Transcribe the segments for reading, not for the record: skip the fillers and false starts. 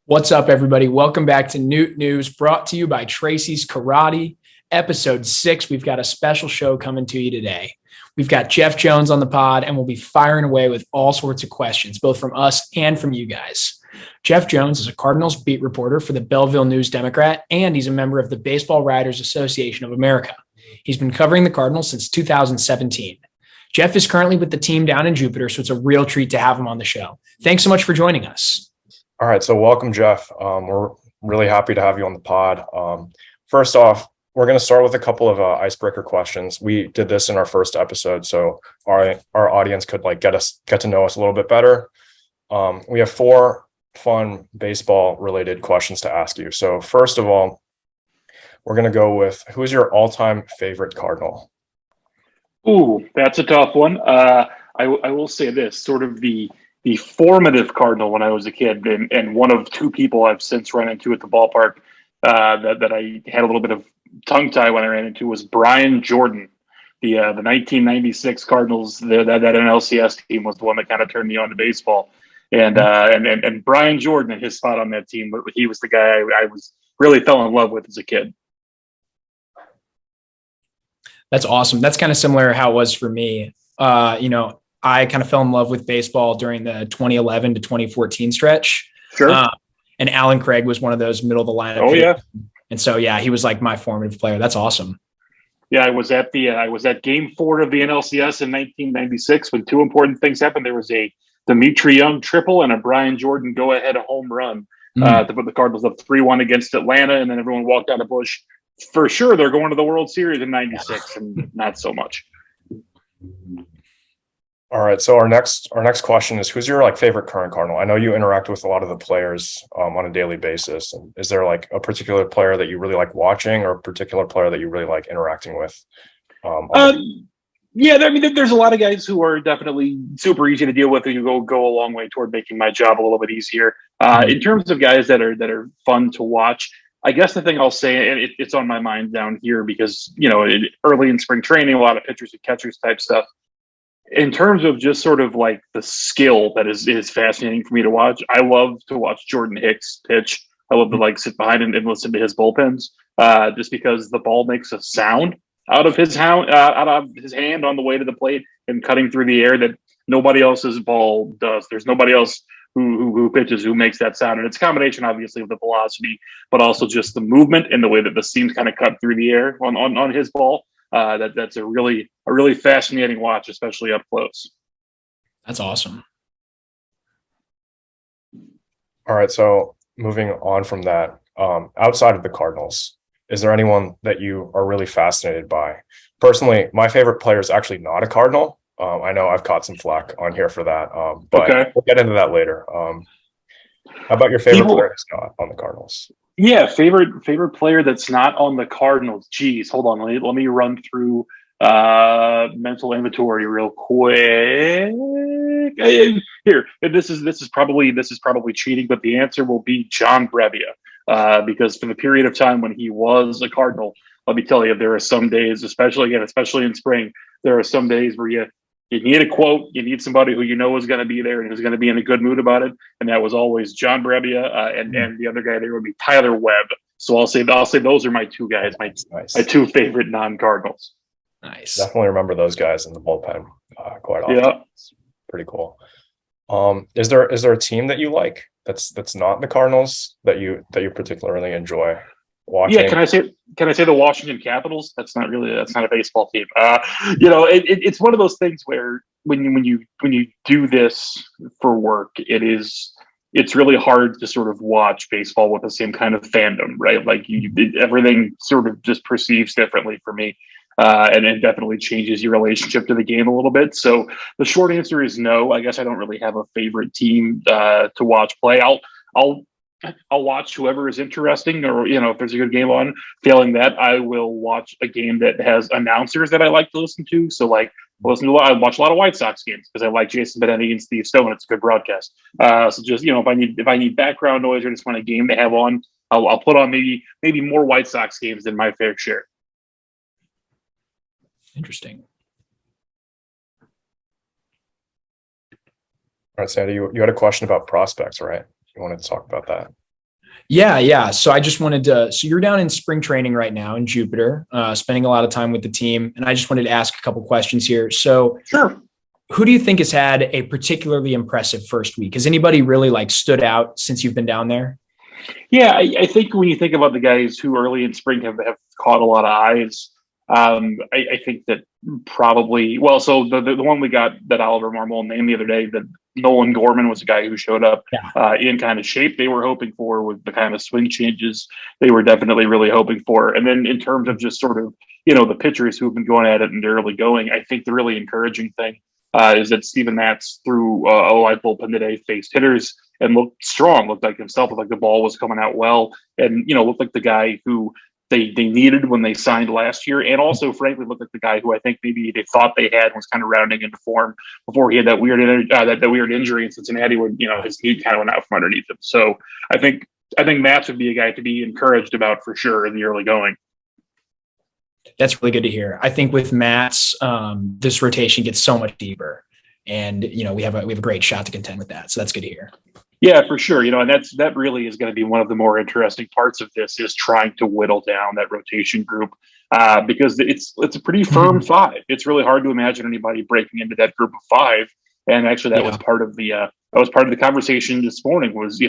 What's up, everybody? Welcome back to Newt News, brought to you by Tracy's Karate, episode 6. We've got a special show coming to you today. We've got Jeff Jones on the pod, and we'll be firing away with all sorts of questions, both from us and from you guys. Jeff Jones is a Cardinals beat reporter for the Belleville News-Democrat, and he's a member of the Baseball Writers Association of America. He's been covering the Cardinals since 2017. Jeff is currently with the team down in Jupiter, so it's a real treat to have him on the show. Thanks so much for joining us. All right, so welcome, Jeff. We're really happy to have you on the pod. First off, we're going to start with a couple of icebreaker questions. We did this in our first episode, so our audience could get to know us a little bit better. We have 4 fun baseball-related questions to ask you. So first of all, we're going to go with, who is your all-time favorite Cardinal? Ooh, that's a tough one. I will say this, sort of the formative Cardinal when I was a kid, and one of 2 people I've since run into at the ballpark that I had a little bit of tongue tie when I ran into was Brian Jordan. The 1996 Cardinals, that NLCS team was the one that kind of turned me on to baseball. And Brian Jordan and his spot on that team, he was the guy I was really fell in love with as a kid. That's awesome. That's kind of similar how it was for me. I kind of fell in love with baseball during the 2011 to 2014 stretch. Sure. And Alan Craig was one of those middle of the lineup. Oh, yeah. And so, yeah, he was like my formative player. That's awesome. Yeah, I was at Game 4 of the NLCS in 1996 when 2 important things happened. There was a Dimitri Young triple and a Brian Jordan go-ahead home run to put the Cardinals up 3-1 against Atlanta, and then everyone walked out of Busch. For sure, they're going to the World Series in 96, and not so much. All right, so our next question is, who's your favorite current Cardinal? I know you interact with a lot of the players on a daily basis. And is there a particular player that you really like watching, or a particular player that you really like interacting with? Yeah, I mean, there's a lot of guys who are definitely super easy to deal with, and you go a long way toward making my job a little bit easier. In terms of guys that are fun to watch, I guess the thing I'll say, and it's on my mind down here because early in spring training, a lot of pitchers and catchers type stuff. In terms of just sort of the skill that is fascinating for me to watch, I love to watch Jordan Hicks pitch. I love to sit behind and listen to his bullpens, just because the ball makes a sound out of his hand on the way to the plate and cutting through the air that nobody else's ball does. There's nobody else who pitches who makes that sound, and it's a combination, obviously, of the velocity, but also just the movement and the way that the seams kind of cut through the air on his ball. That's a really fascinating watch, especially up close. That's awesome. All right, so moving on from that, outside of the Cardinals, is there anyone that you are really fascinated by? Personally, my favorite player is actually not a Cardinal. I know I've caught some flack on here for that, but okay. We'll get into that later. How about your favorite player that's not on the Cardinals? Yeah, favorite player that's not on the Cardinals. Geez, hold on. Let me run through mental inventory real quick. Here, this is probably cheating, but the answer will be John Brebbia, because for the period of time when he was a Cardinal, let me tell you, there are some days, especially in spring, there are some days where you need a quote, you need somebody who is going to be there and who's going to be in a good mood about it, and that was always John Brebbia, and the other guy there would be Tyler Webb. So I'll say those are my 2 guys, my 2 favorite non-Cardinals. Nice. Definitely remember those guys in the bullpen quite often. Yeah, it's pretty cool. Is there a team that you like that's not the Cardinals that you particularly enjoy watching? Yeah, can I say the Washington Capitals? That's not a baseball team. It's one of those things where when you do this for work, it's really hard to sort of watch baseball with the same kind of fandom, right? Everything sort of just perceives differently for me, and it definitely changes your relationship to the game a little bit. So the short answer is no. I guess I don't really have a favorite team to watch play. I'll watch whoever is interesting, or if there's a good game on. Failing that, I will watch a game that has announcers that I like to listen to. So I watch a lot of White Sox games because I like Jason Benetti and Steve Stone. It's a good broadcast. So just if I need background noise or just want a game to have on, I'll put on maybe more White Sox games than my fair share. Interesting. All right, Sandy, you had a question about prospects, right? You wanted to talk about that. Yeah. So I just wanted to, so you're down in spring training right now in Jupiter, spending a lot of time with the team. And I just wanted to ask a couple questions here. So Sure. who do you think has had a particularly impressive first week? Has anybody really like stood out since you've been down there? Yeah, I think when you think about the guys who early in spring have caught a lot of eyes, I think that probably, well, so the one we got that Oliver Marmol named the other day, that Nolan Gorman was a guy who showed up Yeah. in kind of shape they were hoping for with the kind of swing changes they were definitely really hoping for. And then in terms of just sort of, the pitchers who've been going at it in the early going, I think the really encouraging thing is that Steven Matz threw a light bullpen today, faced hitters and looked strong, looked like himself, looked like the ball was coming out well, and looked like the guy who they needed when they signed last year, and also frankly looked like the guy who I think maybe they thought they had was kind of rounding into form before he had that weird that weird injury in Cincinnati when his knee kind of went out from underneath him. So I think Matz would be a guy to be encouraged about for sure in the early going. That's really good to hear. I think with Matt's, this rotation gets so much deeper, and we have a great shot to contend with that. So that's good to hear. Yeah, for sure. And that really is going to be one of the more interesting parts of this, is trying to whittle down that rotation group because it's a pretty firm five. It's really hard to imagine anybody breaking into that group of five. And actually, that was part of the conversation this morning. Was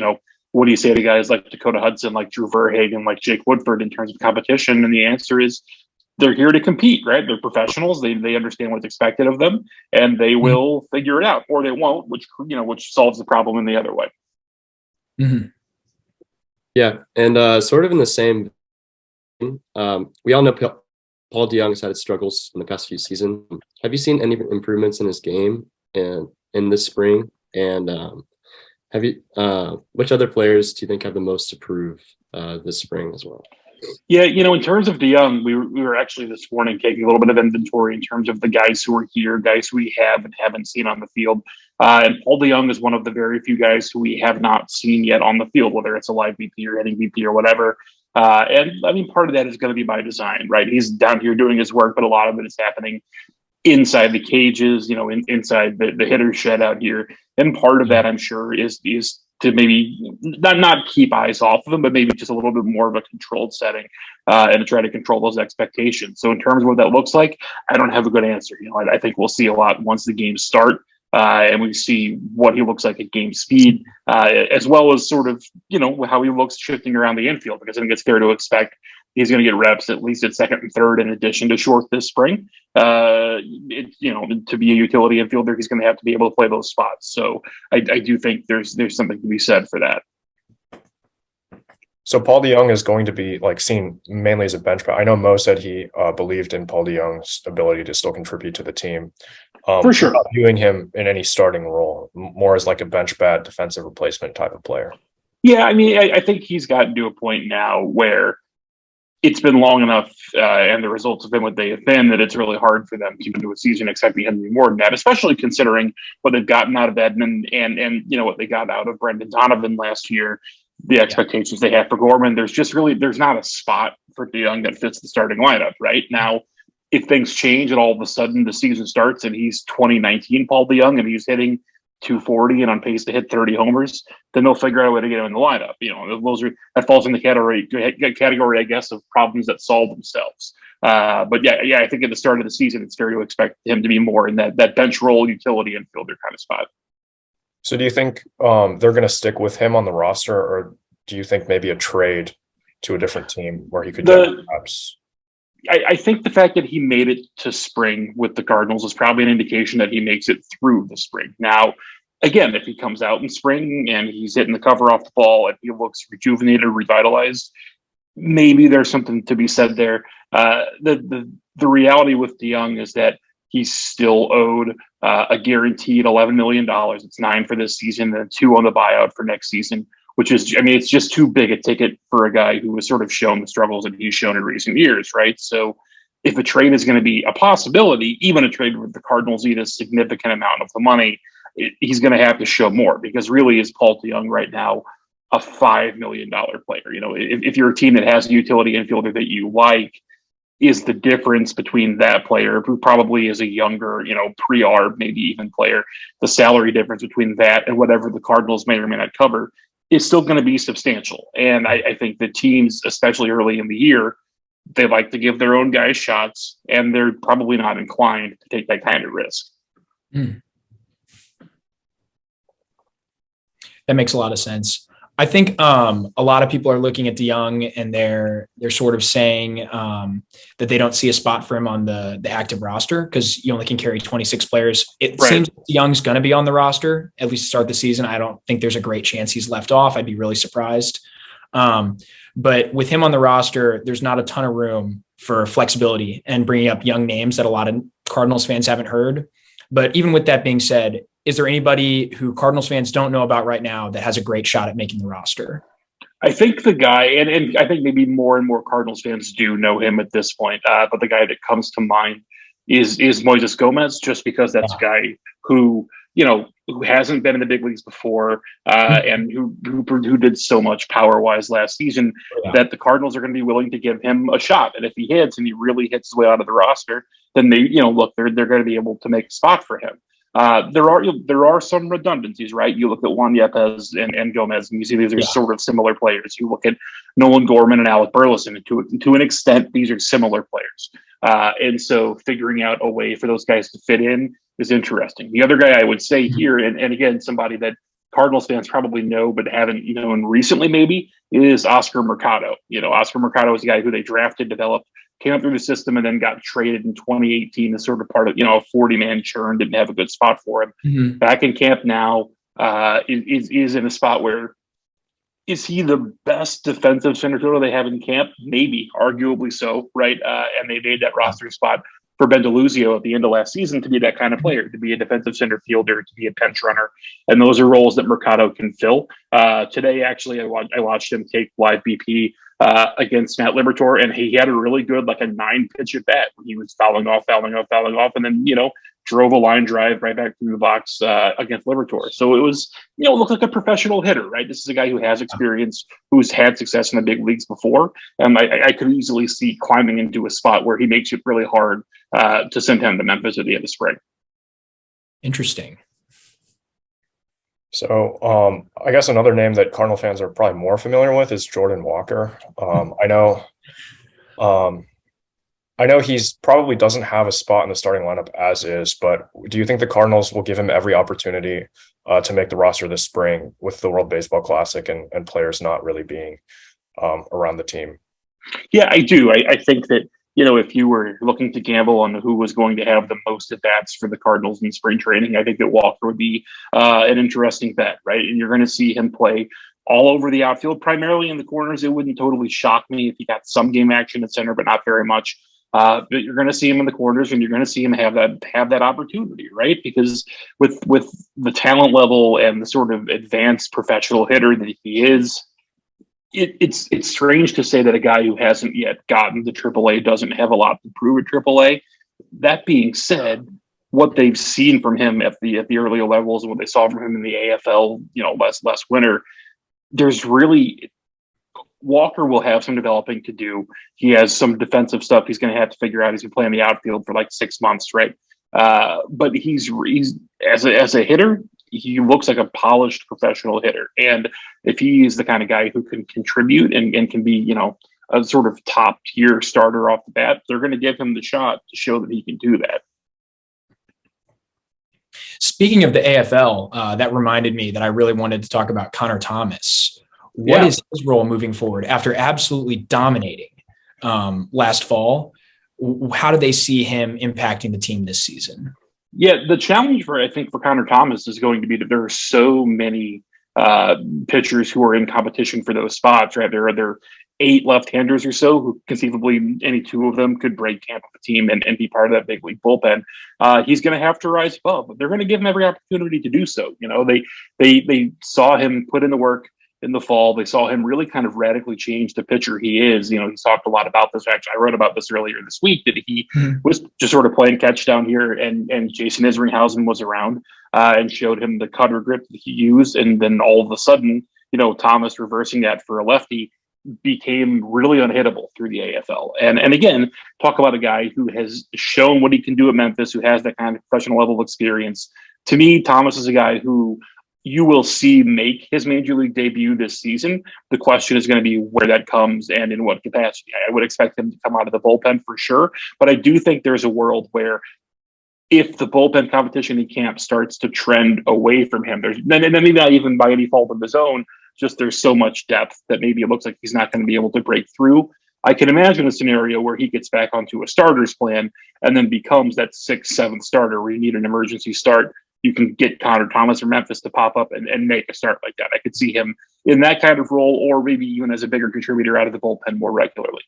what do you say to guys like Dakota Hudson, like Drew Verhagen, like Jake Woodford in terms of competition? And the answer is they're here to compete, right? They're professionals. They understand what's expected of them, and they will figure it out, or they won't, which solves the problem in the other way. Mm-hmm. Yeah, and sort of in the same, we all know Paul DeJong's had struggles in the past few seasons. Have you seen any improvements in his game and in this spring? And have you? Which other players do you think have the most to prove this spring as well? Yeah, in terms of DeJong, we were actually this morning taking a little bit of inventory in terms of the guys who are here, guys who we have and haven't seen on the field. And Paul DeJong is one of the very few guys who we have not seen yet on the field, whether it's a live VP or hitting VP or whatever. And I mean, part of that is going to be by design, right? He's down here doing his work, but a lot of it is happening inside the cages, inside the hitter's shed out here. And part of that, I'm sure, is to maybe not keep eyes off of them, but maybe just a little bit more of a controlled setting and to try to control those expectations. So in terms of what that looks like, I don't have a good answer. I think we'll see a lot once the games start and we see what he looks like at game speed, as well as sort of, how he looks shifting around the infield, because I think it's fair to expect he's going to get reps at least at second and third, in addition to short this spring. To be a utility infielder, he's going to have to be able to play those spots. So I do think there's something to be said for that. So Paul DeJong is going to be seen mainly as a bench bat. I know Mo said he believed in Paul DeJong's ability to still contribute to the team. For sure. Not viewing him in any starting role, more as like a bench bat defensive replacement type of player. Yeah, I mean, I think he's gotten to a point now where it's been long enough and the results have been what they have been, that it's really hard for them to keep into a season expecting him to be more than that, especially considering what they've gotten out of Edmund and what they got out of Brendan Donovan last year, the expectations they have for Gorman. There's not a spot for DeJong that fits the starting lineup right now. If things change and all of a sudden the season starts and he's 2019 Paul DeJong and he's hitting 240 and on pace to hit 30 homers, then they'll figure out a way to get him in the lineup. That falls in the category, I guess, of problems that solve themselves. But I think at the start of the season, it's fair to expect him to be more in that bench role, utility infielder kind of spot. So do you think they're going to stick with him on the roster, or do you think maybe a trade to a different team where he could get perhaps? I think the fact that he made it to spring with the Cardinals is probably an indication that he makes it through the spring. Now, again, if he comes out in spring and he's hitting the cover off the ball and he looks rejuvenated, revitalized, maybe there's something to be said there. The reality with DeJong is that he's still owed a guaranteed $11 million. It's $9 million for this season and $2 million on the buyout for next season, which is, it's just too big a ticket for a guy who has sort of shown the struggles that he's shown in recent years, right? So if a trade is going to be a possibility, even a trade where the Cardinals need a significant amount of the money, he's going to have to show more, because really is Paul DeJong right now a $5 million player? If you're a team that has a utility infielder that you like, is the difference between that player, who probably is a younger, pre-arb, maybe even player, the salary difference between that and whatever the Cardinals may or may not cover, is still going to be substantial. And I think the teams, especially early in the year, they like to give their own guys shots, and they're probably not inclined to take that kind of risk. That makes a lot of sense. I think a lot of people are looking at DeYoung and they're sort of saying that they don't see a spot for him on the active roster because you only can carry 26 players. It seems DeYoung's going to be on the roster, at least to start the season. I don't think there's a great chance he's left off. I'd be really surprised. But with him on the roster, there's not a ton of room for flexibility and bringing up young names that a lot of Cardinals fans haven't heard. But even with that being said, is there anybody who Cardinals fans don't know about right now that has a great shot at making the roster? I think the guy, and I think maybe more and more Cardinals fans do know him at this point, but the guy that comes to mind is Moises Gomez, just because that's a guy who hasn't been in the big leagues before, and who did so much power-wise last season that the Cardinals are going to be willing to give him a shot. And if he hits and he really hits his way out of the roster, then they're going to be able to make a spot for him. There are some redundancies, right? You look at Juan Yepes and Gomez, and you see these are sort of similar players. You look at Nolan Gorman and Alec Burleson, and to an extent, these are similar players. And so figuring out a way for those guys to fit in is interesting. The other guy I would say here, and again, somebody that Cardinals fans probably know but haven't known recently maybe, is Oscar Mercado. Oscar Mercado is a guy who they drafted, developed, came up through the system, and then got traded in 2018 as sort of part of, a 40-man churn, didn't have a good spot for him. Back in camp now, is in a spot where, is he the best defensive center fielder they have in camp? Maybe, arguably so, right? And they made that roster spot for Ben DeLuzio at the end of last season to be that kind of player, to be a defensive center fielder, to be a pinch runner. And those are roles that Mercado can fill. Today, actually, I watched him take live BP against Matt Liberatore, and he had a really good, like a 9-pitch at bat. He was fouling off, and then, drove a line drive right back through the box against Liberatore. So it was, looked like a professional hitter, right? This is a guy who has experience, who's had success in the big leagues before. And I could easily see climbing into a spot where he makes it really hard to send him to Memphis at the end of spring. Interesting. So I guess another name that Cardinal fans are probably more familiar with is Jordan Walker. I know he's probably doesn't have a spot in the starting lineup as is, but do you think the Cardinals will give him every opportunity to make the roster this spring with the World Baseball Classic and players not really being around the team? Yeah, I do. I think that, if you were looking to gamble on who was going to have the most at-bats for the Cardinals in spring training, I think that Walker would be an interesting bet, right? And you're going to see him play all over the outfield, primarily in the corners. It wouldn't totally shock me if he got some game action at center, but not very much. But you're going to see him in the corners, and you're going to see him have that opportunity, right? Because with the talent level and the sort of advanced professional hitter that he is, it's strange to say that a guy who hasn't yet gotten to AAA doesn't have a lot to prove at AAA. That being said, what they've seen from him at the earlier levels and what they saw from him in the AFL, last winter, there's really, Walker will have some developing to do. He has some defensive stuff he's going to have to figure out. He's been playing the outfield for like 6 months, right? But he's as a hitter, he looks like a polished professional hitter. And if he is the kind of guy who can contribute and can be, a sort of top tier starter off the bat, they're going to give him the shot to show that he can do that. Speaking of the AFL, that reminded me that I really wanted to talk about Connor Thomas. What is his role moving forward after absolutely dominating last fall? How do they see him impacting the team this season? Yeah, the challenge for Connor Thomas is going to be that there are so many pitchers who are in competition for those spots, right? There are 8 left-handers or so who conceivably any 2 of them could break camp with the team and be part of that big league bullpen. He's going to have to rise above, but they're going to give him every opportunity to do so. They saw him put in the work in the fall. They saw him really kind of radically change the pitcher he is. He's talked a lot about this. Actually, I wrote about this earlier this week, that he was just sort of playing catch down here, and Jason Isringhausen was around and showed him the cutter grip that he used. And then all of a sudden, Thomas reversing that for a lefty became really unhittable through the AFL. And again, talk about a guy who has shown what he can do at Memphis, who has that kind of professional level of experience. To me, Thomas is a guy who you will see make his major league debut this season. The question is going to be where that comes and in what capacity. I would expect him to come out of the bullpen for sure, but I do think there's a world where if the bullpen competition in camp starts to trend away from him, there's then maybe not even by any fault of his own, just there's so much depth that maybe it looks like he's not going to be able to break through. I can imagine a scenario where he gets back onto a starter's plan and then becomes that 6th, 7th starter where you need an emergency start. You can get Connor Thomas or Memphis to pop up and make a start like that. I could see him in that kind of role, or maybe even as a bigger contributor out of the bullpen more regularly.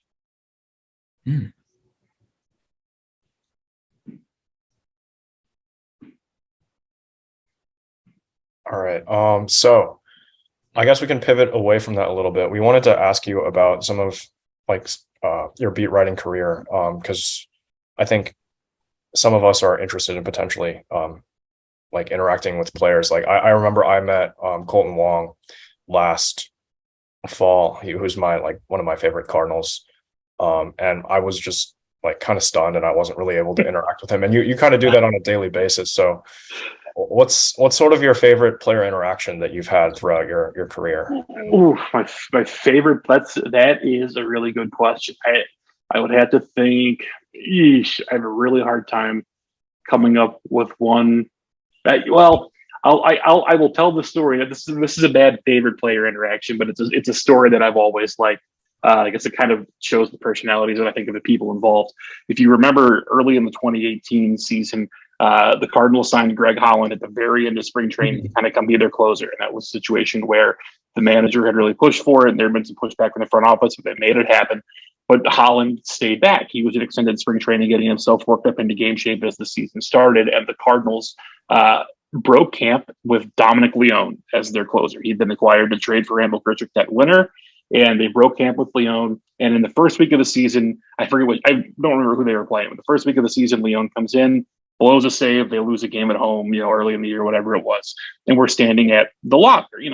All right. So I guess we can pivot away from that a little bit. We wanted to ask you about some of your beat writing career, because I think some of us are interested in potentially interacting with players. Like I remember I met Colton Wong last fall. He was one of my favorite Cardinals, and I was just kind of stunned, and I wasn't really able to interact with him. And you kind of do that on a daily basis. So what's sort of your favorite player interaction that you've had throughout your career? Ooh, my favorite. That is a really good question. I would have to think. I have a really hard time coming up with one. I will tell the story. This is a bad favorite player interaction, but it's a story that I've always liked. I guess it kind of shows the personalities that I think of the people involved. If you remember early in the 2018 season, the Cardinals signed Greg Holland at the very end of spring training to kind of come be their closer. And that was a situation where the manager had really pushed for it, and there had been some pushback from the front office, but they made it happen. But Holland stayed back. He was in extended spring training, getting himself worked up into game shape as the season started. And the Cardinals broke camp with Dominic Leone as their closer. He'd been acquired to trade for Randall Grichuk that winter, and they broke camp with Leone. And in the first week of the season, I don't remember who they were playing, but the first week of the season, Leone comes in, blows a save. They lose a game at home, early in the year, whatever it was. And we're standing at the locker. You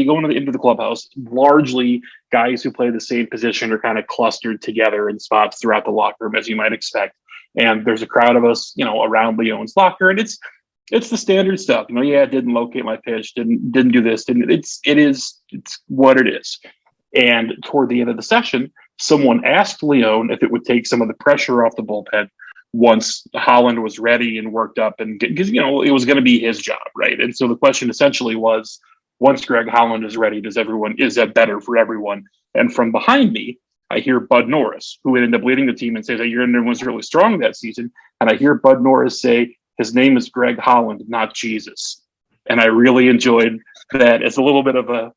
go into the clubhouse. Largely, guys who play the same position are kind of clustered together in spots throughout the locker room, as you might expect. And there's a crowd of us, around Leone's locker, and it's the standard stuff. Didn't locate my pitch, didn't do this, it's what it is. And toward the end of the session, someone asked Leone if it would take some of the pressure off the bullpen once Holland was ready and worked up, and because it was going to be his job, right? And so the question essentially was, once Greg Holland is ready, is that better for everyone? And from behind me, I hear Bud Norris, who ended up leading the team and says that your end was really strong that season. And I hear Bud Norris say, his name is Greg Holland, not Jesus. And I really enjoyed that as a little bit of a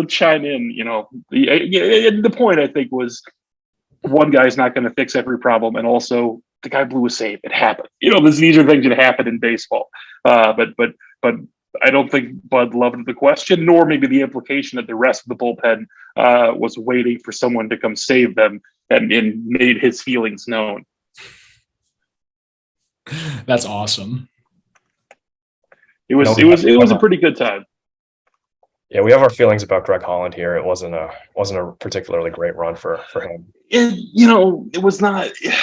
chime in. The point I think was, one guy's not going to fix every problem, and also the guy blew a save. It happened. These are things that happen in baseball. But I don't think Bud loved the question, nor maybe the implication that the rest of the bullpen was waiting for someone to come save them and made his feelings known. That's awesome. It was a pretty good time. Yeah, we have our feelings about Greg Holland here. It wasn't a particularly great run for him. It was not. It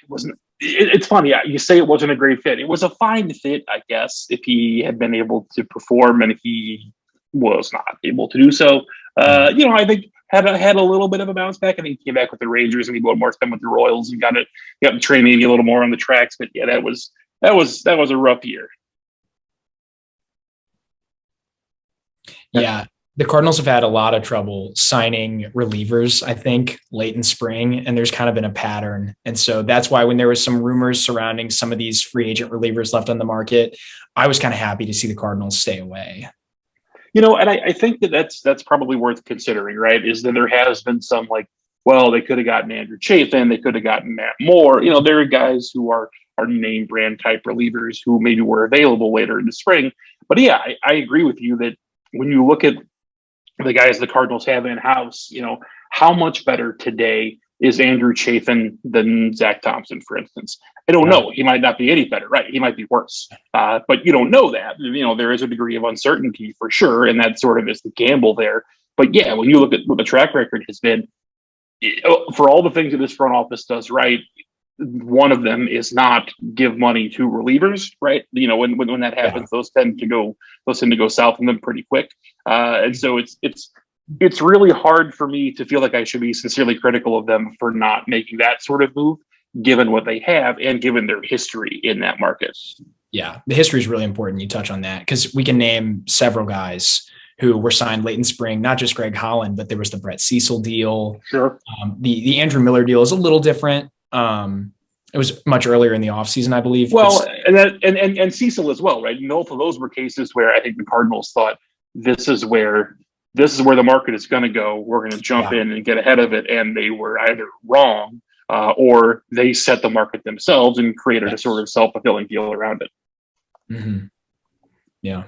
wasn't. It's funny. You say it wasn't a great fit. It was a fine fit, I guess, if he had been able to perform, and he was not able to do so. I think had a little bit of a bounce back. I think he came back with the Rangers, and he got more time with the Royals, and got to train maybe a little more on the tracks. But yeah, that was a rough year. Yeah, the Cardinals have had a lot of trouble signing relievers, I think, late in spring, and there's kind of been a pattern. And so that's why when there was some rumors surrounding some of these free agent relievers left on the market, I was kind of happy to see the Cardinals stay away. And I think that's probably worth considering, right? Is that there has been some they could have gotten Andrew Chafin, they could have gotten Matt Moore. There are guys who are name brand type relievers who maybe were available later in the spring. But yeah, I agree with you that when you look at the guys the Cardinals have in-house, how much better today is Andrew Chafin than Zach Thompson, for instance? I don't know. He might not be any better, right? He might be worse. But you don't know that. There is a degree of uncertainty for sure, and that sort of is the gamble there. But yeah, when you look at what the track record has been, for all the things that this front office does right, one of them is not give money to relievers, right? You know, when that happens, those tend to go south on them pretty quick. And so it's really hard for me to feel like I should be sincerely critical of them for not making that sort of move, given what they have and given their history in that market. Yeah, the history is really important. You touch on that because we can name several guys who were signed late in spring, not just Greg Holland, but there was the Brett Cecil deal. Sure. The Andrew Miller deal is a little different. It was much earlier in the offseason, I believe. Well, and Cecil as well, right? And both of those were cases where I think the Cardinals thought this is where the market is going to go. We're going to jump in and get ahead of it, and they were either wrong or they set the market themselves and created a sort of self-fulfilling deal around it. Mm-hmm. Yeah.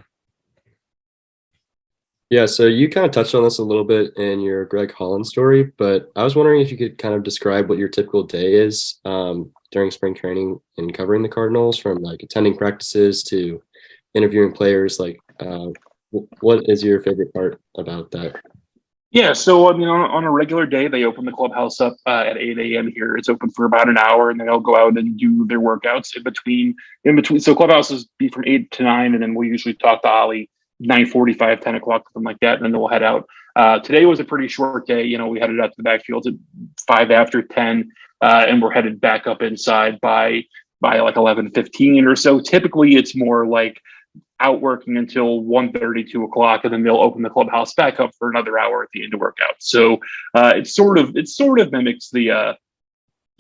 Yeah, so you kind of touched on this a little bit in your Greg Holland story, but I was wondering if you could kind of describe what your typical day is during spring training and covering the Cardinals, from like attending practices to interviewing players. Like, what is your favorite part about that? Yeah, so I mean, on a regular day, they open the clubhouse up at 8 a.m. here. It's open for about an hour, and then they'll go out and do their workouts in between. So clubhouses be from 8 to 9, and then we usually talk to Ollie 9:45, 10 o'clock, something like that, and then we'll head out. Today was a pretty short day. You know, we headed out to the backfield at 5 after 10, and we're headed back up inside by like 11:15 or so. Typically, it's more like out working until 1:30, 2 o'clock, and then they'll open the clubhouse back up for another hour at the end of workout. So it sort of mimics the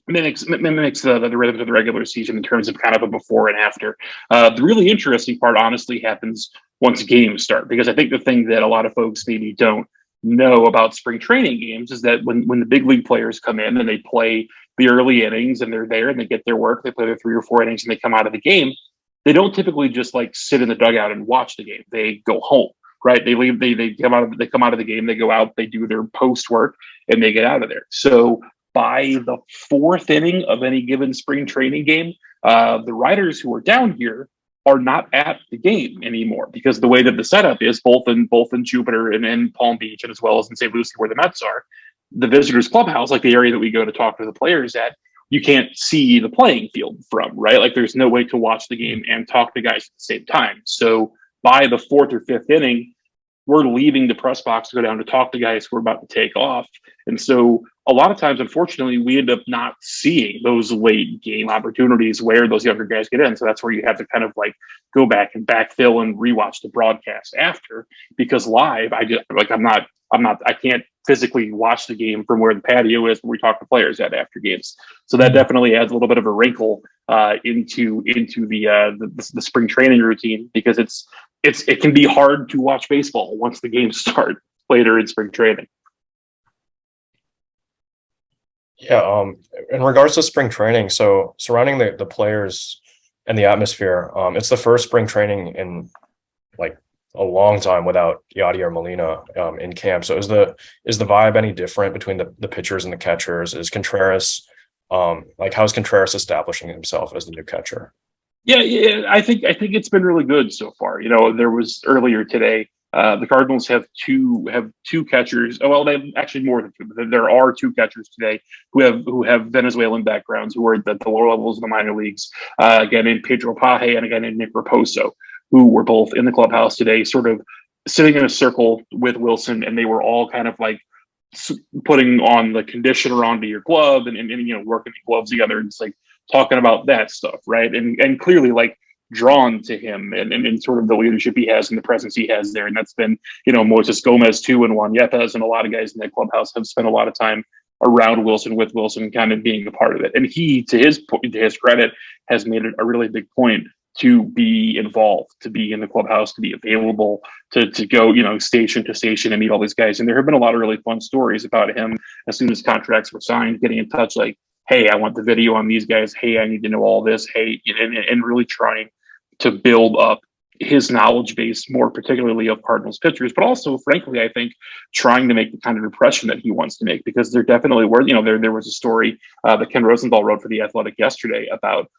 rhythm of the regular season in terms of kind of a before and after. The really interesting part, honestly, happens once games start, because I think the thing that a lot of folks maybe don't know about spring training games is that when the big league players come in and they play the early innings and they're there and they get their work, they play their 3 or 4 innings and they come out of the game, they don't typically just like sit in the dugout and watch the game. They go home, right? They leave, they come out of the game, they go out, they do their post work, and they get out of there. So by the 4th inning of any given spring training game, the writers who are down here are not at the game anymore, because the way that the setup is, both in Jupiter and in Palm Beach, and as well as in St. Lucie where the Mets are, the visitors clubhouse, like the area that we go to talk to the players at, you can't see the playing field from, right? Like there's no way to watch the game and talk to guys at the same time. So by the 4th or 5th inning, we're leaving the press box to go down to talk to guys who are about to take off. And so a lot of times, unfortunately, we end up not seeing those late game opportunities where those younger guys get in. So that's where you have to kind of like go back and backfill and rewatch the broadcast after, because live, I can't physically watch the game from where the patio is when we talk to players after games. So that definitely adds a little bit of a wrinkle into the spring training routine, because it can be hard to watch baseball once the games start later in spring training. Yeah, in regards to spring training, so surrounding the players and the atmosphere, it's the first spring training in like a long time without Yadier Molina in camp. So is the vibe any different between the pitchers and the catchers? Is Contreras how's Contreras establishing himself as the new catcher? Yeah, I think it's been really good so far. You know, there was earlier today. The Cardinals have two catchers. Oh, well, they have actually more than two. There are 2 catchers today who have Venezuelan backgrounds, who are at the lower levels of the minor leagues. A guy named Pedro Paje and a guy named Nick Raposo, who were both in the clubhouse today, sort of sitting in a circle with Willson, and they were all kind of like putting on the conditioner onto your glove and you know, working the gloves together and just like talking about that stuff, right? And clearly like drawn to him and sort of the leadership he has and the presence he has there. And that's been, you know, Moises Gomez too, and Juan Yepes, and a lot of guys in that clubhouse have spent a lot of time around Willson, with Willson kind of being a part of it. And he, to his credit, has made it a really big point to be involved, to be in the clubhouse, to be available, to go, you know, station to station and meet all these guys. And there have been a lot of really fun stories about him as soon as contracts were signed, getting in touch like, hey, I want the video on these guys. Hey, I need to know all this. Hey, and really trying to build up his knowledge base, more particularly of Cardinals pitchers, but also, frankly, I think trying to make the kind of impression that he wants to make, because there definitely were, you know, there was a story that Ken Rosenthal wrote for The Athletic yesterday about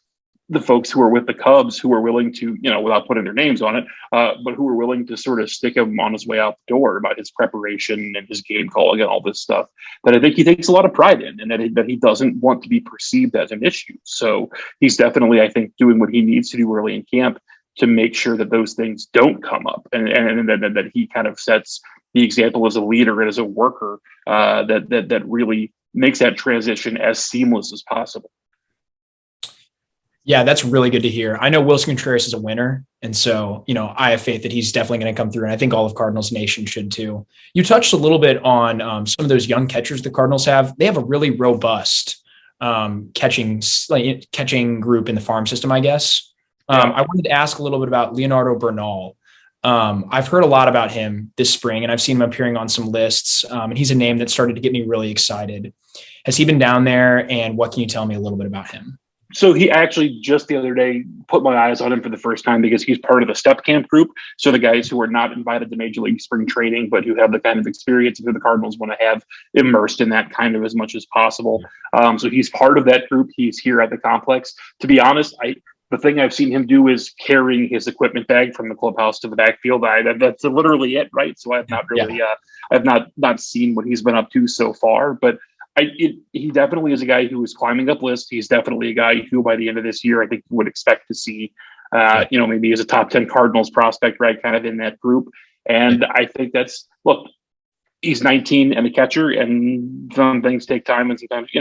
the folks who are with the Cubs who are willing to, without putting their names on it, but who are willing to sort of stick him on his way out the door about his preparation and his game calling and all this stuff that I think he takes a lot of pride in, and that he doesn't want to be perceived as an issue. So he's definitely, I think, doing what he needs to do early in camp to make sure that those things don't come up, and that he kind of sets the example as a leader and as a worker that really makes that transition as seamless as possible. Yeah, that's really good to hear. I know Willson Contreras is a winner. And so, I have faith that he's definitely going to come through. And I think all of Cardinals Nation should too. You touched a little bit on some of those young catchers the Cardinals have. They have a really robust catching group in the farm system, I guess. I wanted to ask a little bit about Leonardo Bernal. I've heard a lot about him this spring, and I've seen him appearing on some lists. And he's a name that started to get me really excited. Has he been down there? And what can you tell me a little bit about him? So he actually just the other day put my eyes on him for the first time because he's part of the step camp group. So the guys who are not invited to Major League spring training, but who have the kind of experience that the Cardinals want to have immersed in that kind of as much as possible. So he's part of that group. He's here at the complex. To be honest, the thing I've seen him do is carrying his equipment bag from the clubhouse to the backfield. That's literally it, right? So I've not really, I've not seen what he's been up to so far, but he definitely is a guy who is climbing up lists. He's definitely a guy who, by the end of this year, I think would expect to see, maybe as a top 10 Cardinals prospect, right, kind of in that group. And I think look, he's 19 and a catcher, and some things take time. And sometimes,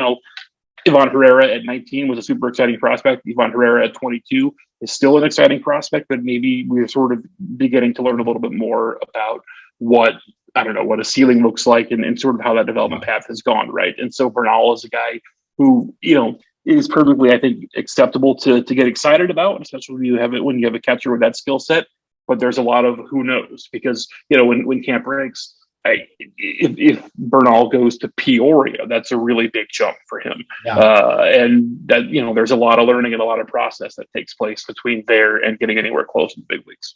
Ivan Herrera at 19 was a super exciting prospect. Ivan Herrera at 22 is still an exciting prospect, but maybe we're sort of beginning to learn a little bit more about what a ceiling looks like and sort of how that development path has gone, right? And so Bernal is a guy who, is perfectly, I think, acceptable to get excited about, especially when you have a catcher with that skill set. But there's a lot of who knows, because, when camp breaks, if Bernal goes to Peoria, that's a really big jump for him. And that, there's a lot of learning and a lot of process that takes place between there and getting anywhere close to the big leagues.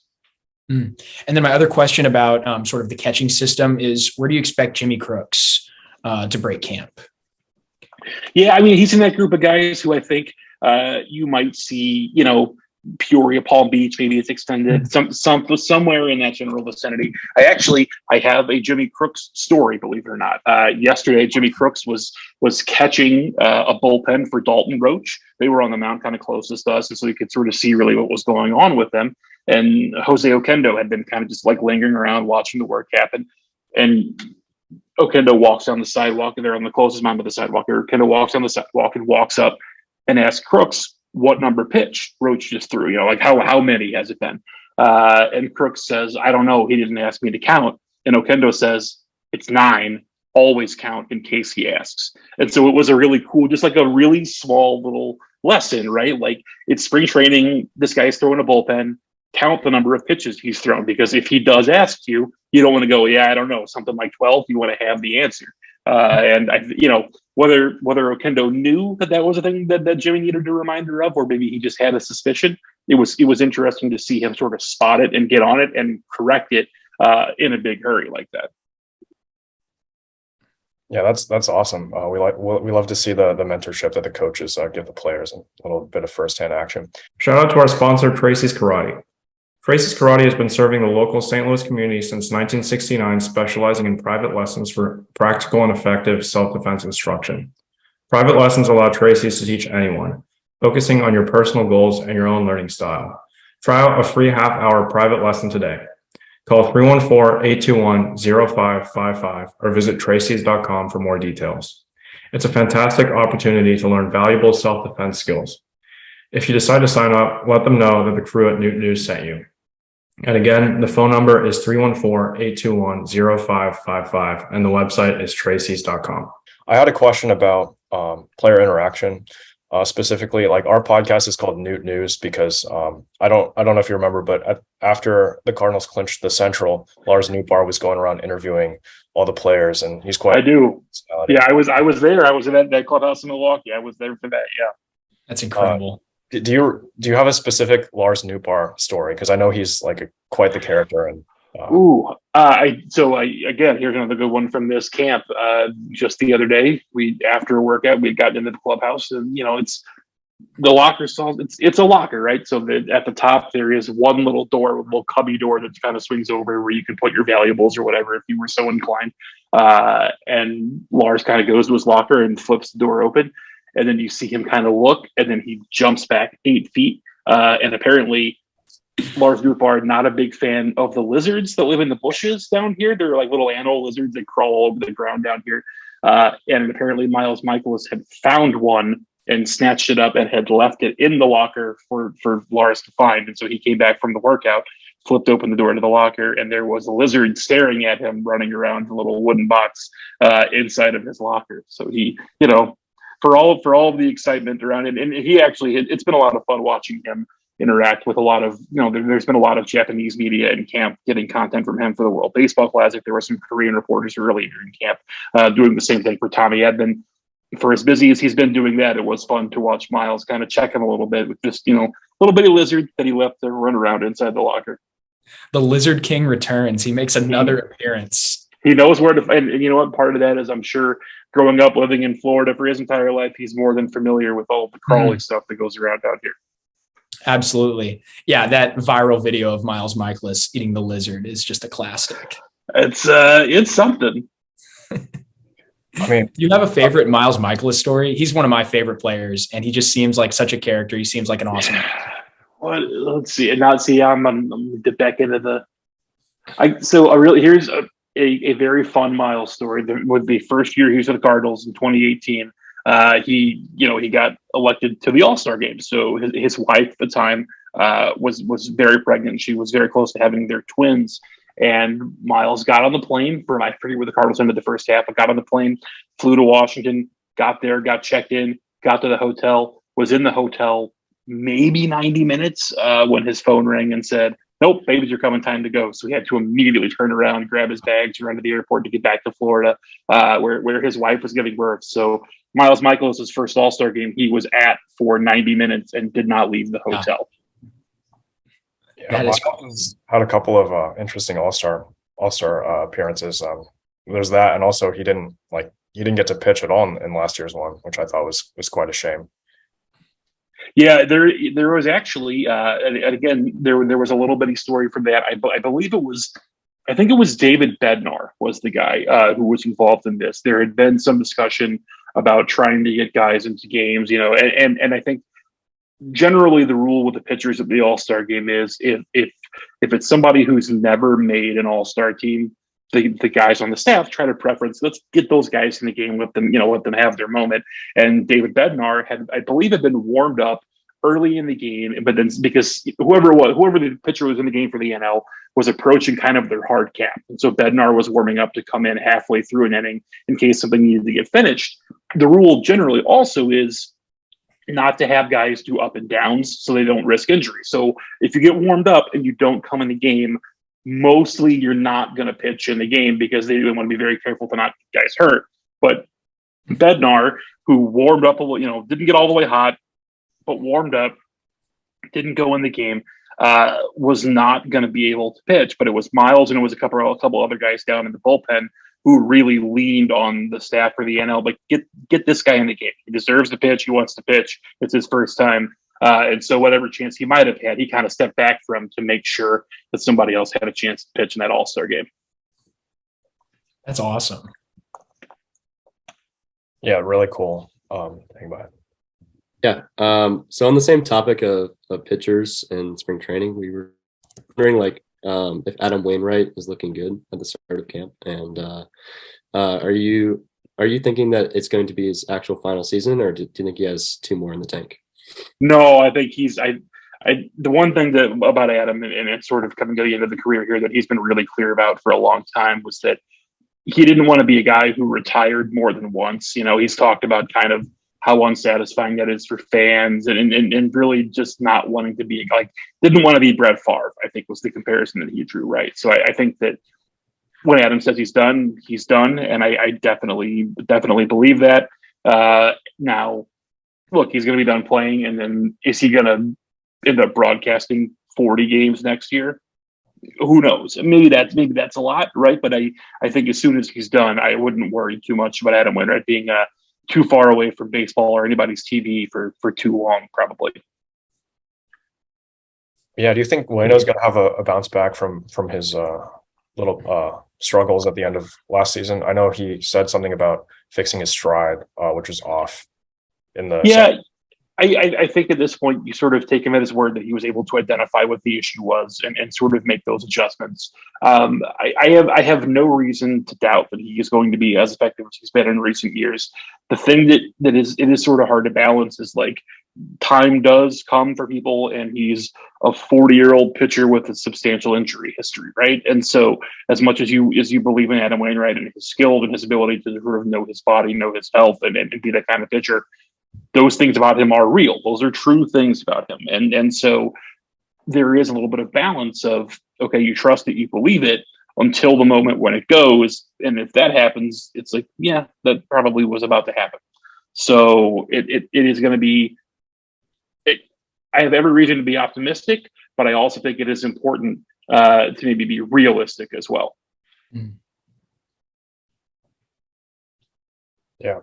And then my other question about sort of the catching system is, where do you expect Jimmy Crooks to break camp? Yeah, I mean, he's in that group of guys who I think you might see, Peoria, Palm Beach, maybe it's extended, somewhere in that general vicinity. I have a Jimmy Crooks story, believe it or not. Yesterday, Jimmy Crooks was catching a bullpen for Dalton Roach. They were on the mound kind of closest to us, and so you could sort of see really what was going on with them. And Jose Oquendo had been kind of just like lingering around watching the work happen. And Oquendo walks down the sidewalk, and they're on the closest mound to the sidewalk. Oquendo walks down the sidewalk and walks up and asks Crooks, what number pitch Roach just threw? Like how many has it been? And Crooks says, I don't know. He didn't ask me to count. And Oquendo says, it's 9. Always count in case he asks. And so it was a really cool, just like a really small little lesson, right? Like, it's spring training. This guy's throwing a bullpen. Count the number of pitches he's thrown, because if he does ask you, you don't want to go, I don't know, something like 12. You want to have the answer. And whether Oquendo knew that was a thing that Jimmy needed a reminder of, or maybe he just had a suspicion, it was interesting to see him sort of spot it and get on it and correct it in a big hurry like that. Yeah, that's awesome. We love to see the mentorship that the coaches give the players, and a little bit of firsthand action. Shout out to our sponsor, Tracy's Karate. Tracy's Karate has been serving the local St. Louis community since 1969, specializing in private lessons for practical and effective self-defense instruction. Private lessons allow Tracy's to teach anyone, focusing on your personal goals and your own learning style. Try out a free half-hour private lesson today. Call 314-821-0555 or visit tracys.com for more details. It's a fantastic opportunity to learn valuable self-defense skills. If you decide to sign up, let them know that the crew at Newt News sent you. And again, the phone number is 314-821-0555 and the website is tracys.com. I had a question about player interaction. Specifically, like, our podcast is called Newt News because I don't know if you remember, but after the Cardinals clinched the Central, Lars Nootbaar was going around interviewing all the players, and he's quite. I do. Yeah, I was there. I was in that clubhouse in Milwaukee. I was there for that. Yeah, that's incredible. Do you have a specific Lars Nootbaar story? Because I know he's like quite the character. And again, here's another good one from this camp. Just the other day, after a workout, we'd gotten into the clubhouse, and it's The locker stalls, it's a locker, right? So at the top there is one little door, a little cubby door that kind of swings over where you can put your valuables or whatever if you were so inclined. And Lars kind of goes to his locker and flips the door open, and then you see him kind of look, and then he jumps back 8 feet. And apparently Lars Nootbaar, not a big fan of the lizards that live in the bushes down here. They're like little animal lizards that crawl all over the ground down here. And apparently Mikolas had found one and snatched it up and had left it in the locker for Lars to find. And so he came back from the workout, flipped open the door to the locker, and there was a lizard staring at him, running around the little wooden box inside of his locker. So he, for all of the excitement around it, and he actually, it's been a lot of fun watching him interact with a lot of, there's been a lot of Japanese media in camp getting content from him for the World Baseball Classic. There were some Korean reporters earlier in camp doing the same thing for Tommy Edman. For as busy as he's been doing that, it was fun to watch Miles kind of check him a little bit with just, little bitty lizard that he left to run around inside the locker. The Lizard King returns. He makes another appearance. He knows where to find, and you know what? Part of that is, I'm sure, growing up living in Florida for his entire life, he's more than familiar with all the crawling stuff that goes around down here. Absolutely. Yeah, that viral video of Miles Mikolas eating the lizard is just a classic. It's something. I mean, you have a favorite Miles Mikolas story? He's one of my favorite players, and he just seems like such a character. He seems like an awesome guy. Well, let's see. I'm back into the. Here's a very fun Miles story. With the first year he was with the Cardinals in 2018, he got elected to the All-Star game. So his wife at the time was very pregnant. She was very close to having their twins. And Miles got on the plane I forget where the Cardinals ended the first half, but got on the plane, flew to Washington, got there, got checked in, got to the hotel, was in the hotel maybe 90 minutes when his phone rang and said, "Nope, babies are coming, time to go." So he had to immediately turn around, grab his bags, run to the airport to get back to Florida, where his wife was giving birth. So Miles Mikolas' first All-Star game, he was at for 90 minutes and did not leave the hotel. Yeah, Miles had a couple of interesting All-Star appearances. There's that, and also he didn't get to pitch at all in last year's one, which I thought was quite a shame. Yeah, there was actually, and again, there was a little bitty story from that. I believe I think it was David Bednar was the guy who was involved in this. There had been some discussion about trying to get guys into games, and I think generally the rule with the pitchers at the All-Star game is if it's somebody who's never made an All-Star team, the guys on the staff try to preference, let's get those guys in the game, let them have their moment. And David Bednar had been warmed up early in the game, but then because whoever the pitcher was in the game for the NL was approaching kind of their hard cap. And so Bednar was warming up to come in halfway through an inning in case something needed to get finished. The rule generally also is not to have guys do up and downs so they don't risk injury. So if you get warmed up and you don't come in the game, mostly you're not going to pitch in the game because they want to be very careful to not get guys hurt. But Bednar, who warmed up, didn't get all the way hot, but warmed up, didn't go in the game, was not going to be able to pitch. But it was Miles and it was a couple other guys down in the bullpen who really leaned on the staff for the NL, but get this guy in the game. He deserves to pitch. He wants to pitch. It's his first time. And so whatever chance he might have had, he kind of stepped back from to make sure that somebody else had a chance to pitch in that All-Star game. That's awesome. Yeah, really cool thing about it. Yeah. So on the same topic of pitchers and spring training, we were wondering if Adam Wainwright is looking good at the start of camp, and are you thinking that it's going to be his actual final season, or do you think he has 2 more in the tank? No, I think he's. The one thing about Adam, and it's sort of coming to the end of the career here, that he's been really clear about for a long time was that he didn't want to be a guy who retired more than once. He's talked about kind of how unsatisfying that is for fans, and really just not wanting to be didn't want to be Brett Favre, I think was the comparison that he drew. Right. So I think that when Adam says he's done, and I definitely believe that. Now, look, he's going to be done playing, and then is he going to end up broadcasting 40 games next year? Who knows? Maybe that's a lot, right? But I think as soon as he's done, I wouldn't worry too much about Adam Wainwright being too far away from baseball or anybody's TV for too long, probably. Yeah, do you think Waino's going to have a bounce back from his little struggles at the end of last season? I know he said something about fixing his stride, which was off in the Yeah, I think at this point you sort of take him at his word that he was able to identify what the issue was and sort of make those adjustments. I have no reason to doubt that he is going to be as effective as he's been in recent years. The thing that is sort of hard to balance is like time does come for people, and he's a 40-year-old pitcher with a substantial injury history, right? And so as much as you believe in Adam Wainwright and his skill and his ability to sort of know his body, know his health, and be that kind of pitcher, those things about him are real. Those are true things about him. And so there is a little bit of balance of, okay, you trust it, you believe it until the moment when it goes. And if that happens, it's like, yeah, that probably was about to happen. So it is going to be, I have every reason to be optimistic, but I also think it is important to maybe be realistic as well. Yeah,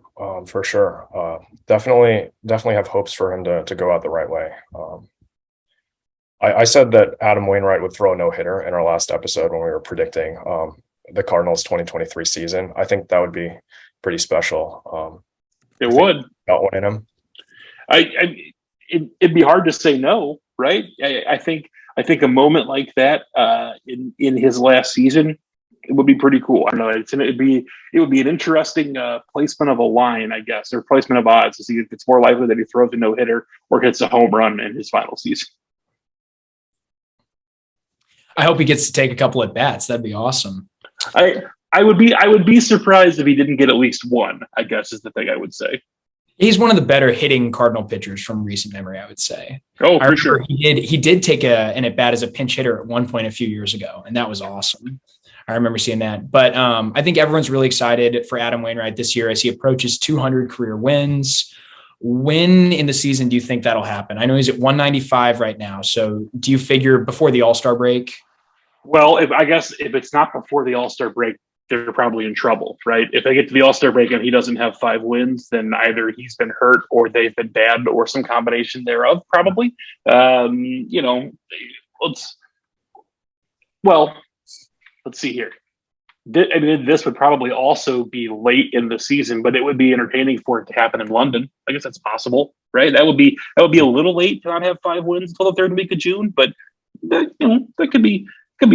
for sure. Definitely have hopes for him to go out the right way. I said that Adam Wainwright would throw a no-hitter in our last episode when we were predicting the Cardinals 2023 season. I think that would be pretty special. It would. Got one in him. It'd be hard to say no, right? I think a moment like that in his last season, it would be pretty cool. I don't know. It would be an interesting placement of a line, I guess, or placement of odds to see if it's more likely that he throws a no-hitter or hits a home run in his final season. I hope he gets to take a couple at bats. That'd be awesome. I would be surprised if he didn't get at least one, I guess, is the thing I would say. He's one of the better hitting Cardinal pitchers from recent memory, I would say. Oh, for sure. He did take an at bat as a pinch hitter at one point a few years ago, and that was awesome. I remember seeing that. But I think everyone's really excited for Adam Wainwright this year as he approaches 200 career wins. When in the season do you think that'll happen? I know he's at 195 right now. So do you figure before the All-Star break? Well, if it's not before the All-Star break, they're probably in trouble, right? If they get to the All-Star break and he doesn't have 5 wins, then either he's been hurt or they've been bad or some combination thereof, probably. Let's see here. This would probably also be late in the season, but it would be entertaining for it to happen in London. I guess that's possible, right? That would be a little late to not have 5 wins until the 3rd week of June, but that could be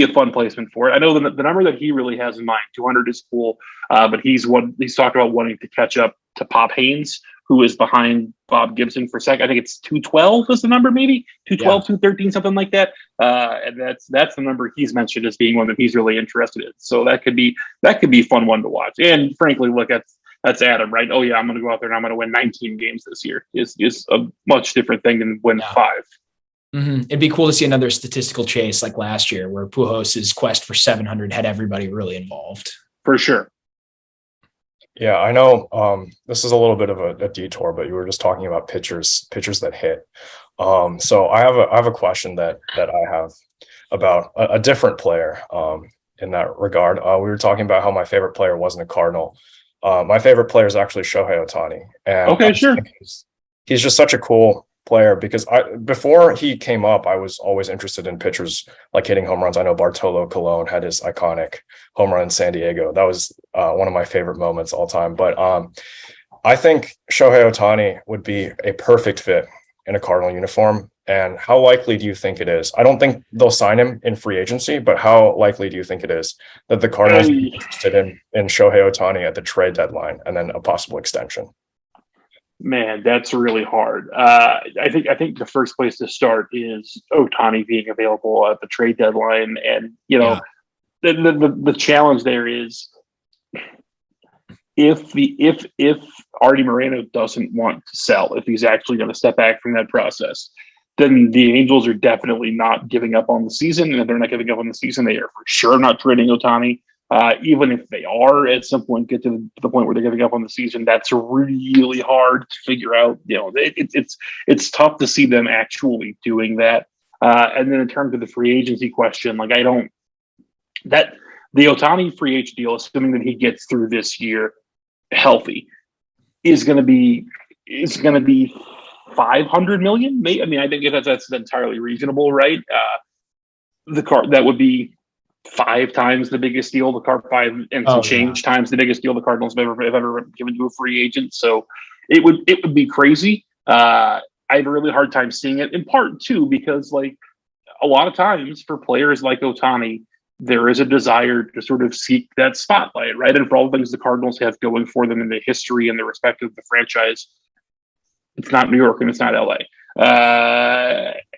a fun placement for it. I know the number that he really has in mind, 200 is cool, but he's talked about wanting to catch up to Pop Haynes, who is behind Bob Gibson for second. I think it's 212 is the number, maybe 212, 213, something like that. And that's the number he's mentioned as being one that he's really interested in. So that could be a fun one to watch. And frankly, look, that's Adam, right? Oh yeah, I'm going to go out there and I'm going to win 19 games this year. Is a much different thing than win 5. Mm-hmm. It'd be cool to see another statistical chase like last year where Pujos's quest for 700 had everybody really involved. For sure. Yeah, I know this is a little bit of a detour, but you were just talking about pitchers that hit. So I have a question that I have about a different player in that regard. We were talking about how my favorite player wasn't a Cardinal. My favorite player is actually Shohei Ohtani. And okay, sure. He's just such a cool player because before he came up, I was always interested in pitchers like hitting home runs. I know Bartolo Colon had his iconic home run in San Diego. That was one of my favorite moments all time. But I think Shohei Ohtani would be a perfect fit in a Cardinal uniform. And how likely do you think it is? I don't think they'll sign him in free agency, but how likely do you think it is that the Cardinals would be interested in Shohei Ohtani at the trade deadline and then a possible extension? Man, that's really hard. I think the first place to start is Ohtani being available at the trade deadline, and the challenge there is if Artie Moreno doesn't want to sell, if he's actually going to step back from that process, then the Angels are definitely not giving up on the season, and if they're not giving up on the season, they are for sure not trading Ohtani. Even if they are at some point get to the point where they're giving up on the season, that's really hard to figure out. It's tough to see them actually doing that. And then in terms of the free agency question, the Ohtani free agent deal, assuming that he gets through this year healthy, is going to be 500 million. I mean, I think that's entirely reasonable, right? That would be 5 times the biggest deal times the biggest deal the Cardinals have ever given to a free agent. So it would be crazy. I have a really hard time seeing it, in part too because like a lot of times for players like Ohtani, there is a desire to sort of seek that spotlight, right? And for all the things the Cardinals have going for them in the history and the respect of the franchise, it's not New York and it's not LA.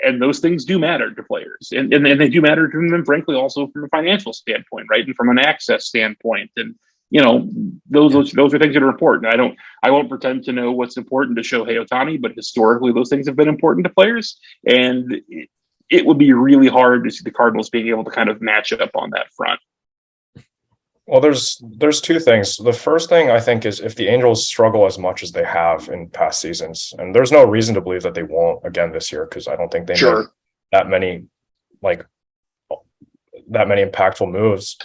And those things do matter to players, and they do matter to them, frankly, also from a financial standpoint, right, and from an access standpoint. And those are things that are important. I won't pretend to know what's important to Shohei Ohtani, but historically, those things have been important to players, and it would be really hard to see the Cardinals being able to kind of match up on that front. Well, there's 2 things. The first thing I think is if the Angels struggle as much as they have in past seasons, and there's no reason to believe that they won't again this year because I don't think they made that many impactful moves.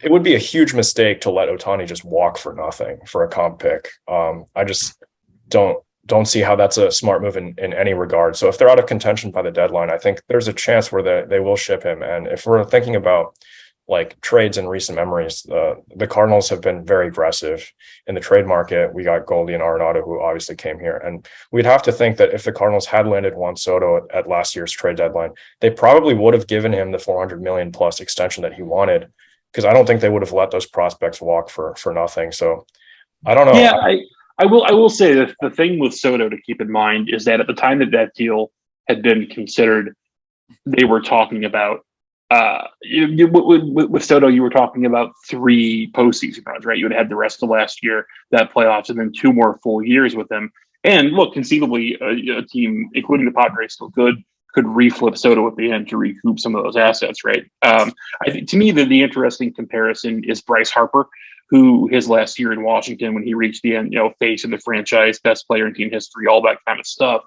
It would be a huge mistake to let Ohtani just walk for nothing for a comp pick. I just don't see how that's a smart move in any regard. So if they're out of contention by the deadline, I think there's a chance where they will ship him. And if we're thinking about like trades in recent memories, the Cardinals have been very aggressive in the trade market. We got Goldie and Arenado, who obviously came here. And we'd have to think that if the Cardinals had landed Juan Soto at last year's trade deadline, they probably would have given him the $400 million plus extension that he wanted, because I don't think they would have let those prospects walk for nothing. So I don't know. Yeah, I will say that the thing with Soto to keep in mind is that at the time that deal had been considered, they were talking about with Soto, you were talking about 3 postseason runs, right? You would have had the rest of last year, that playoffs, and then 2 more full years with him. And look, conceivably, a team, including the Padres, still could reflip Soto at the end to recoup some of those assets, right? I think to me, the interesting comparison is Bryce Harper, who his last year in Washington, when he reached the end, face of the franchise, best player in team history, all that kind of stuff.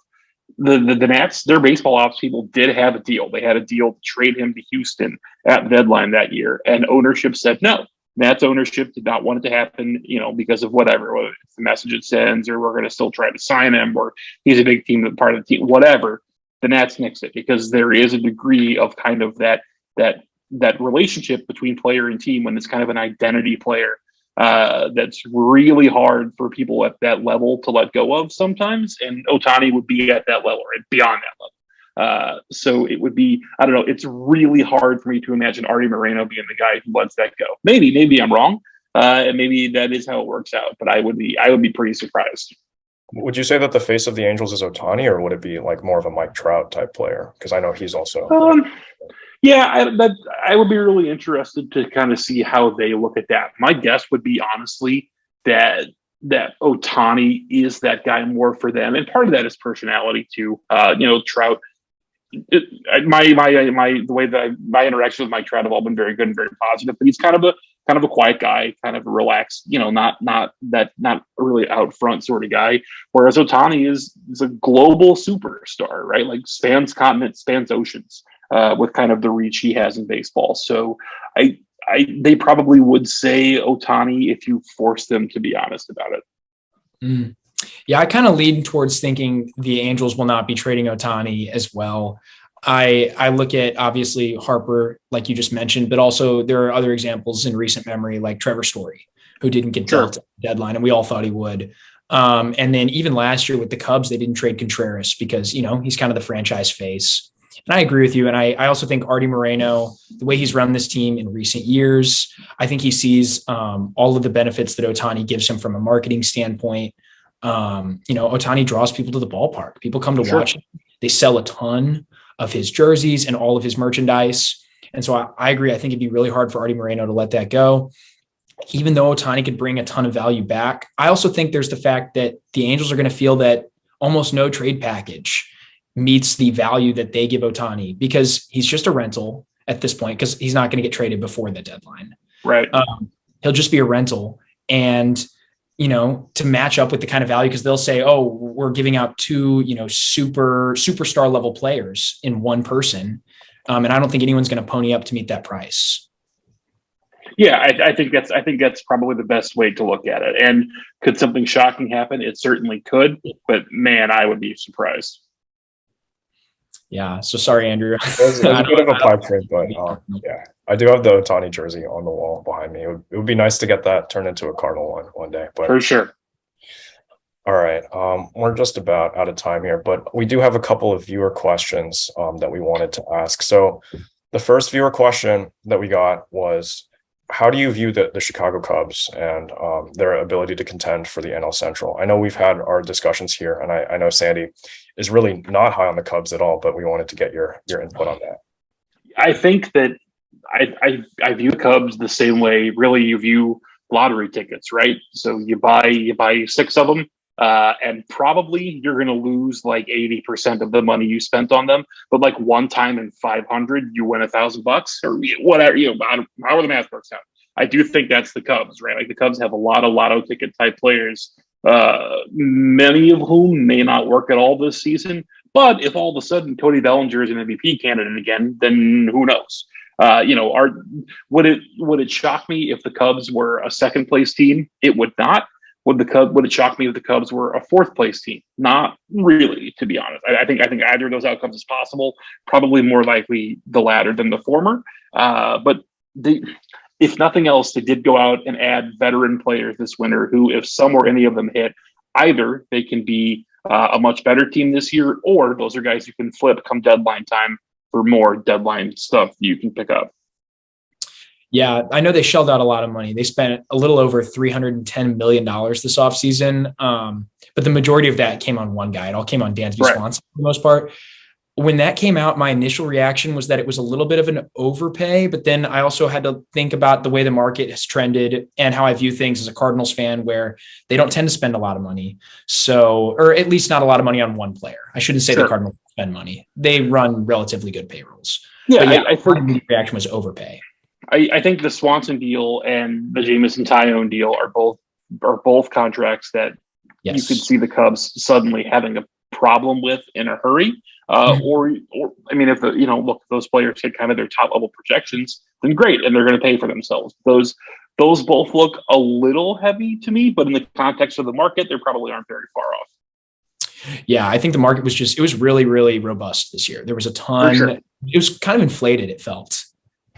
The Nats, their baseball ops people did have a deal. They had a deal to trade him to Houston at the deadline that year, and ownership said no. Nats ownership did not want it to happen, because of whatever, whether it's the message it sends, or we're going to still try to sign him, or he's a big team, part of the team, whatever. The Nats nix it because there is a degree of kind of that relationship between player and team when it's kind of an identity player. That's really hard for people at that level to let go of sometimes, and Ohtani would be at that level, right, beyond that level. So it would be, I don't know, it's really hard for me to imagine Artie Moreno being the guy who lets that go. Maybe I'm wrong, and maybe that is how it works out, but I would be pretty surprised. Would you say that the face of the Angels is Ohtani, or would it be like more of a Mike Trout type player? Because I know he's also. Yeah, I would be really interested to kind of see how they look at that. My guess would be, honestly, that Ohtani is that guy more for them, and part of that is personality too. Trout. My interactions with Mike Trout have all been very good and very positive, but he's kind of a quiet guy, kind of a relaxed, not really out front sort of guy. Whereas Ohtani is a global superstar, right? Like spans continents, spans oceans. With kind of the reach he has in baseball. So they probably would say Ohtani if you force them to be honest about it. Yeah, I kind of lean towards thinking the Angels will not be trading Ohtani as well. I look at obviously Harper, like you just mentioned, but also there are other examples in recent memory, like Trevor Story, who didn't get dealt at the deadline, and we all thought he would. And then even last year with the Cubs, they didn't trade Contreras because, he's kind of the franchise face. And I agree with you. And I also think Artie Moreno, the way he's run this team in recent years, I think he sees all of the benefits that Ohtani gives him from a marketing standpoint. Ohtani draws people to the ballpark. People come to watch him. They sell a ton of his jerseys and all of his merchandise. And so I agree. I think it'd be really hard for Artie Moreno to let that go. Even though Ohtani could bring a ton of value back, I also think there's the fact that the Angels are going to feel that almost no trade package meets the value that they give Ohtani, because he's just a rental at this point, because he's not going to get traded before the deadline. Right. He'll just be a rental. And, to match up with the kind of value, because they'll say, oh, we're giving out 2, superstar level players in one person. And I don't think anyone's going to pony up to meet that price. Yeah, I think that's probably the best way to look at it. And could something shocking happen? It certainly could, but man, I would be surprised. Yeah. So sorry, Andrew. It was a bit of a pipe dream, but yeah, I do have the Ohtani jersey on the wall behind me. It would be nice to get that turned into a Cardinal one day. But For sure. all right, we're just about out of time here, but we do have a couple of viewer questions that we wanted to ask. So the first viewer question that we got was, how do you view the Chicago Cubs and their ability to contend for the NL Central? I know we've had our discussions here, and I know Sandy is really not high on the Cubs at all, but we wanted to get your input on that. I think that I view the Cubs the same way really you view lottery tickets, right? So you buy 6 of them, and probably you're going to lose like 80% of the money you spent on them. But like one time in 500, you win $1,000 or whatever, however the math works out. I do think that's the Cubs, right? Like the Cubs have a lot of lotto ticket type players, many of whom may not work at all this season. But if all of a sudden Cody Bellinger is an MVP candidate again, then who knows? Would it shock me if the Cubs were a second place team? It would not. Would it shock me if the Cubs were a fourth place team? Not really, to be honest. I think either of those outcomes is possible. Probably more likely the latter than the former. But if nothing else, they did go out and add veteran players this winter who, if some or any of them hit, either they can be a much better team this year, or those are guys you can flip come deadline time for more deadline stuff you can pick up. Yeah, I know they shelled out a lot of money. They spent a little over $310 million this offseason. But the majority of that came on one guy. It all came on Dansby Swanson for the most part. When that came out, my initial reaction was that it was a little bit of an overpay, but then I also had to think about the way the market has trended and how I view things as a Cardinals fan, where they don't tend to spend a lot of money. So, or at least not a lot of money on one player. I shouldn't say the Cardinals spend money. They run relatively good payrolls. Yeah, but I think the reaction was overpay. I think the Swanson deal and the Jamison Tyone deal are both contracts that you could see the Cubs suddenly having a problem with in a hurry. Or I mean, if those players hit kind of their top level projections, then great, and they're going to pay for themselves. Those both look a little heavy to me, but in the context of the market, they probably aren't very far off. Yeah, I think the market was really, really robust this year. There was a ton. Sure. It was kind of inflated, it felt.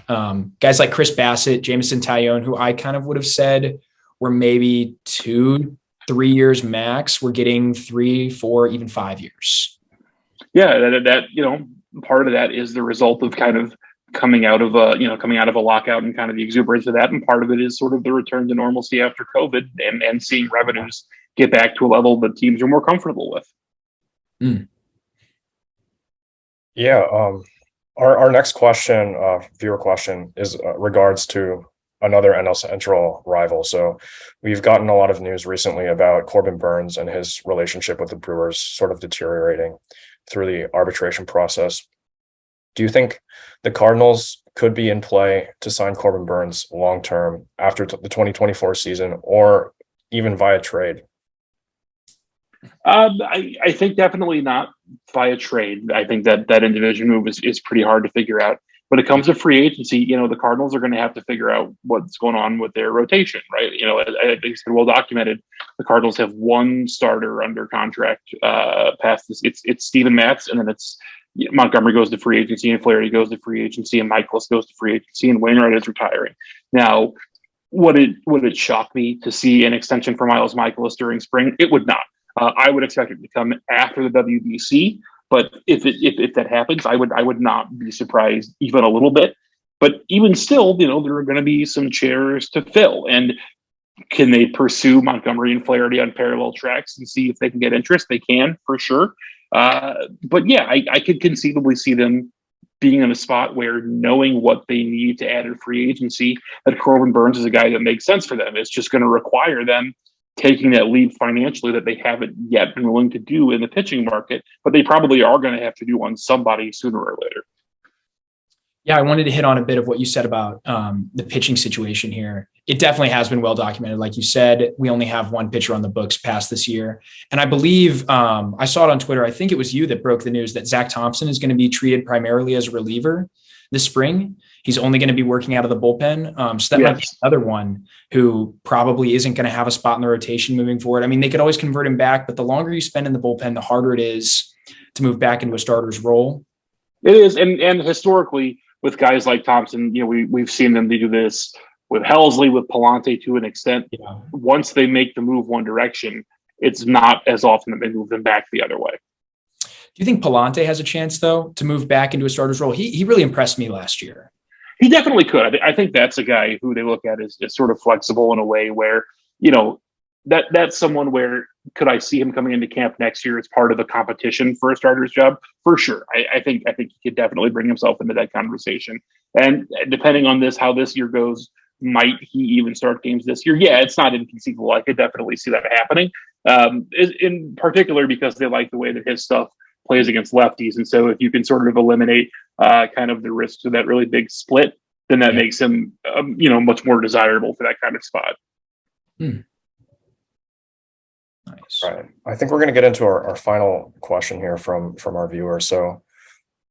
Guys like Chris Bassett, Jamison Tyone, who I kind of would have said were maybe 2-3 years max, we're getting 3, 4, even 5 years. Yeah, that part of that is the result of kind of coming out of a lockout and kind of the exuberance of that, and part of it is sort of the return to normalcy after COVID and seeing revenues get back to a level that teams are more comfortable with. Yeah. Our next question, viewer question, is regards to another NL Central rival. So we've gotten a lot of news recently about Corbin Burnes and his relationship with the Brewers sort of deteriorating through the arbitration process. Do you think the Cardinals could be in play to sign Corbin Burnes long-term after the 2024 season, or even via trade? I think definitely not via trade. I think that in-division move is pretty hard to figure out. When it comes to free agency, the Cardinals are going to have to figure out what's going on with their rotation, right? I think it's been well documented. The Cardinals have one starter under contract past this. It's Steven Matz, and then it's Montgomery goes to free agency, and Flaherty goes to free agency, and Mikolas goes to free agency, and Wainwright is retiring. Now, would it shock me to see an extension for Miles Mikolas during spring? It would not. I would expect it to come after the WBC, but if that happens, I would not be surprised even a little bit. But even still, there are going to be some chairs to fill, and can they pursue Montgomery and Flaherty on parallel tracks and see if they can get interest? They can, for sure. But yeah, I could conceivably see them being in a spot where, knowing what they need to add in free agency, that Corbin Burnes is a guy that makes sense for them. It's just going to require them taking that leap financially that they haven't yet been willing to do in the pitching market, but they probably are going to have to do on somebody sooner or later. Yeah, I wanted to hit on a bit of what you said about the pitching situation here. It definitely has been well documented. Like you said, we only have one pitcher on the books past this year. And I believe I saw it on Twitter. I think it was you that broke the news that Zach Thompson is going to be treated primarily as a reliever. this spring. He's only going to be working out of the bullpen. So that might be another one who probably isn't going to have a spot in the rotation moving forward. I mean, they could always convert him back, but the longer you spend in the bullpen, the harder it is to move back into a starter's role. It is. And historically, with guys like Thompson, we've seen them do this with Helsley, with Palante to an extent. Yeah. Once they make the move one direction, it's not as often that they move them back the other way. Do you think Palante has a chance, though, to move back into a starter's role? He really impressed me last year. He definitely could. I think that's a guy who they look at as sort of flexible in a way where, that's someone where could I see him coming into camp next year as part of the competition for a starter's job? For sure. I think he could definitely bring himself into that conversation. And depending on how this year goes, might he even start games this year? Yeah, it's not inconceivable. I could definitely see that happening. In particular because they like the way that his stuff plays against lefties. And so if you can sort of eliminate kind of the risks of that really big split, then that makes him, much more desirable for that kind of spot. Nice. Right. I think we're going to get into our final question here from our viewer. So,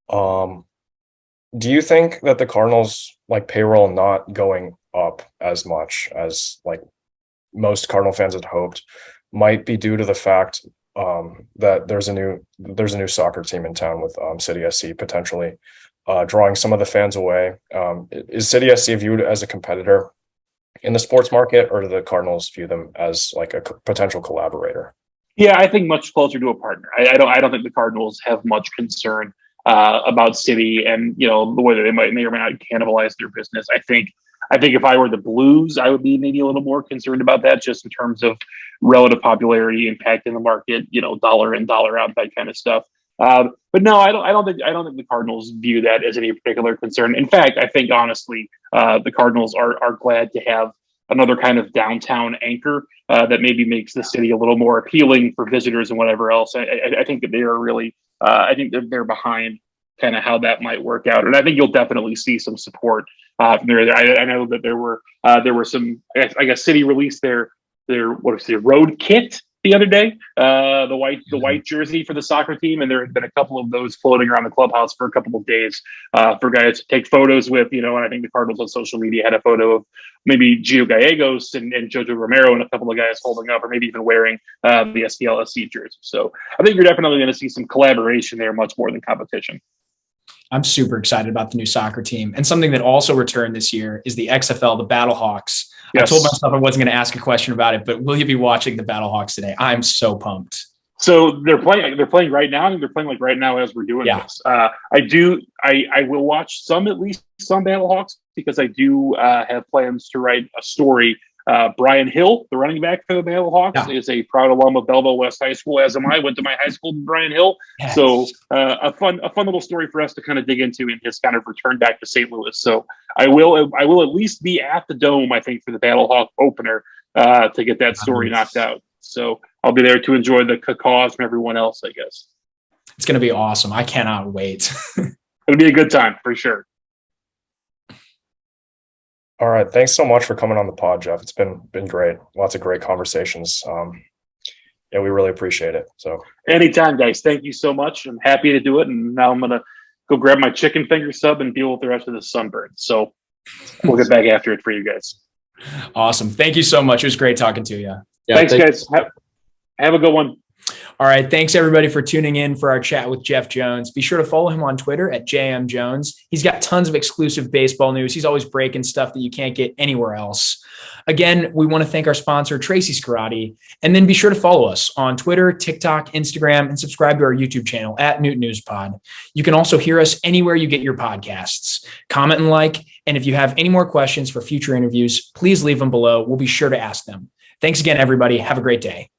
do you think that the Cardinals payroll not going up as much as most Cardinal fans had hoped might be due to the fact that there's a new soccer team in town with City SC potentially drawing some of the fans away? Is City SC viewed as a competitor in the sports market, or do the Cardinals view them as a potential collaborator? Yeah, I think much closer to a partner. I don't think the Cardinals have much concern about City and the way that they may or may not cannibalize their business. I think if I were the Blues, I would be maybe a little more concerned about that, just in terms of relative popularity, impact in the market, dollar in, dollar out, that kind of stuff. But no, I don't think the Cardinals view that as any particular concern. In fact, I think honestly, the Cardinals are glad to have another kind of downtown anchor that maybe makes the city a little more appealing for visitors and whatever else. I think that they are really, I think that they're behind kind of how that might work out, and I think you'll definitely see some support from there. I know that there were some. I guess City released their road kit the other day, the white jersey for the soccer team, and there had been a couple of those floating around the clubhouse for a couple of days for guys to take photos with. And I think the Cardinals on social media had a photo of maybe Gio Gallegos and Jojo Romero and a couple of guys holding up, or maybe even wearing the SPLSC jersey. So I think you're definitely going to see some collaboration there, much more than competition. I'm super excited about the new soccer team. And something that also returned this year is the XFL, the Battlehawks. Yes. I told myself I wasn't going to ask a question about it, but will you be watching the Battlehawks today? I'm so pumped. So they're playing right now. I think they're playing right now as we're doing this. I will watch at least some Battlehawks, because I do have plans to write a story. Brian Hill, the running back for the Battlehawks, is a proud alum of Belleville West High School, as am I. Went to my high school with Brian Hill. Yes. So a fun little story for us to kind of dig into in his kind of return back to St. Louis. So I will at least be at the Dome, I think, for the Battlehawk opener to get that story knocked out. So I'll be there to enjoy the cacaws from everyone else, I guess. It's going to be awesome. I cannot wait. It'll be a good time for sure. All right. Thanks so much for coming on the pod, Jeff. It's been great. Lots of great conversations. We really appreciate it. So anytime, guys. Thank you so much. I'm happy to do it. And now I'm going to go grab my chicken finger sub and deal with the rest of the sunburn. So we'll get back after it for you guys. Awesome. Thank you so much. It was great talking to you. Yeah, thanks, guys. Have a good one. All right. Thanks, everybody, for tuning in for our chat with Jeff Jones. Be sure to follow him on Twitter at JMJones. He's got tons of exclusive baseball news. He's always breaking stuff that you can't get anywhere else. Again, we want to thank our sponsor, Tracy's Karate. And then be sure to follow us on Twitter, TikTok, Instagram, and subscribe to our YouTube channel at Newt News Pod. You can also hear us anywhere you get your podcasts. Comment and like. And if you have any more questions for future interviews, please leave them below. We'll be sure to ask them. Thanks again, everybody. Have a great day.